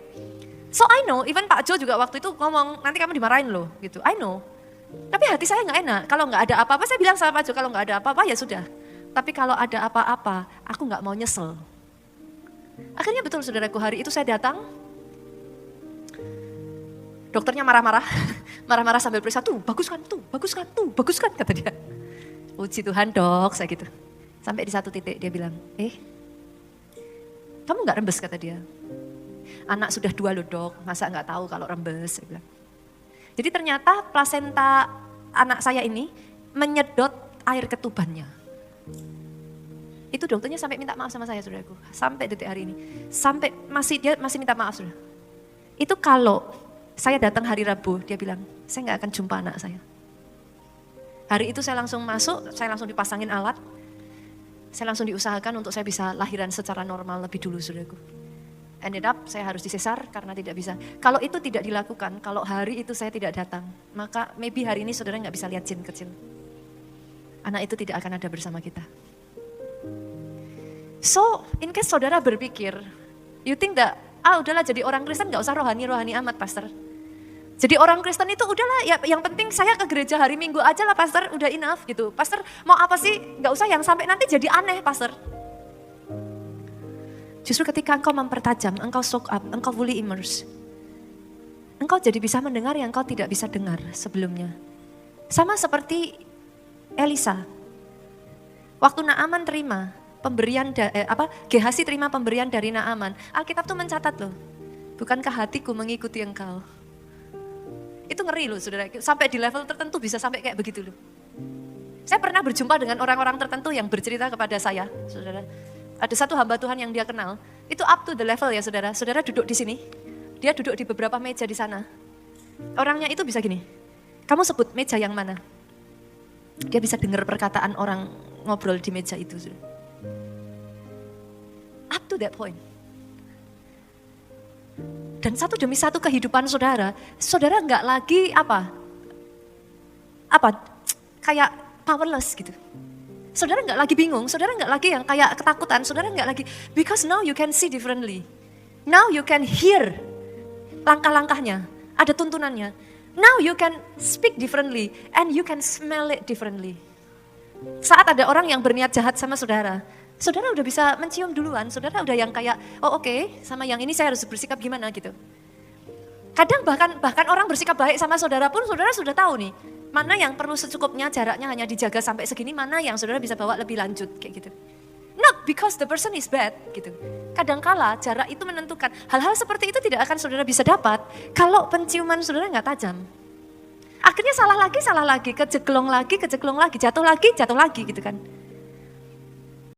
So I know, even Pak Jo juga waktu itu ngomong, nanti kamu dimarahin loh gitu, I know. Tapi hati saya nggak enak, kalau nggak ada apa-apa, saya bilang sama Pak Jo, kalau nggak ada apa-apa ya sudah. Tapi kalau ada apa-apa, aku nggak mau nyesel. Akhirnya betul saudaraku, hari itu saya datang, dokternya marah-marah, marah-marah sambil periksa, tuh bagus kan, kata dia. Puji Tuhan dok, saya gitu. Sampai di satu titik dia bilang, kamu nggak rembes, kata dia. Anak sudah 2 loh dok, masa nggak tahu kalau rembes, saya bilang. Jadi ternyata plasenta anak saya ini menyedot air ketubannya. Itu dokternya sampai minta maaf sama saya, saudaraku. Sampai detik hari ini. Sampai dia masih minta maaf, saudara. Itu kalau saya datang hari Rabu, dia bilang, saya nggak akan jumpa anak saya. Hari itu saya langsung masuk, saya langsung dipasangin alat. Saya langsung diusahakan untuk saya bisa lahiran secara normal lebih dulu, saudaraku. Ended up saya harus disesar karena tidak bisa. Kalau itu tidak dilakukan, kalau hari itu saya tidak datang, maka maybe hari ini saudara nggak bisa lihat jin kecil. Anak itu tidak akan ada bersama kita. So, in case saudara berpikir, you think that, udahlah jadi orang Kristen gak usah rohani-rohani amat, pastor. Jadi orang Kristen itu udahlah, ya yang penting saya ke gereja hari Minggu aja lah, pastor, udah enough gitu. Pastor mau apa sih, gak usah yang sampai nanti jadi aneh, pastor. Justru ketika engkau mempertajam, engkau soak up, engkau fully immerse, engkau jadi bisa mendengar yang engkau tidak bisa dengar sebelumnya. Sama seperti Elisa, waktu Naaman terima pemberian, Gehazi terima pemberian dari Naaman. Alkitab tuh mencatat loh, bukankah hatiku mengikuti engkau? Itu ngeri loh saudara, sampai di level tertentu bisa sampai kayak begitu loh. Saya pernah berjumpa dengan orang-orang tertentu yang bercerita kepada saya, saudara. Ada satu hamba Tuhan yang dia kenal, itu up to the level ya saudara. Saudara duduk di sini, dia duduk di beberapa meja di sana. Orangnya itu bisa gini, kamu sebut meja yang mana? Dia bisa dengar perkataan orang ngobrol di meja itu. Up to that point. Dan satu demi satu kehidupan saudara nggak lagi kayak powerless gitu. Saudara nggak lagi bingung, saudara nggak lagi yang kayak ketakutan, saudara nggak lagi, because now you can see differently. Now you can hear langkah-langkahnya, ada tuntunannya. Now you can speak differently and you can smell it differently. Saat ada orang yang berniat jahat sama saudara udah bisa mencium duluan, saudara udah yang kayak, oke, sama yang ini saya harus bersikap gimana gitu. Kadang bahkan orang bersikap baik sama saudara pun saudara sudah tahu nih, mana yang perlu secukupnya, jaraknya hanya dijaga sampai segini, mana yang saudara bisa bawa lebih lanjut kayak gitu. Not because the person is bad gitu. Kadangkala jarak itu menentukan, hal-hal seperti itu tidak akan saudara bisa dapat kalau penciuman saudara nggak tajam. Akhirnya salah lagi, keceklong lagi, jatuh lagi gitu kan.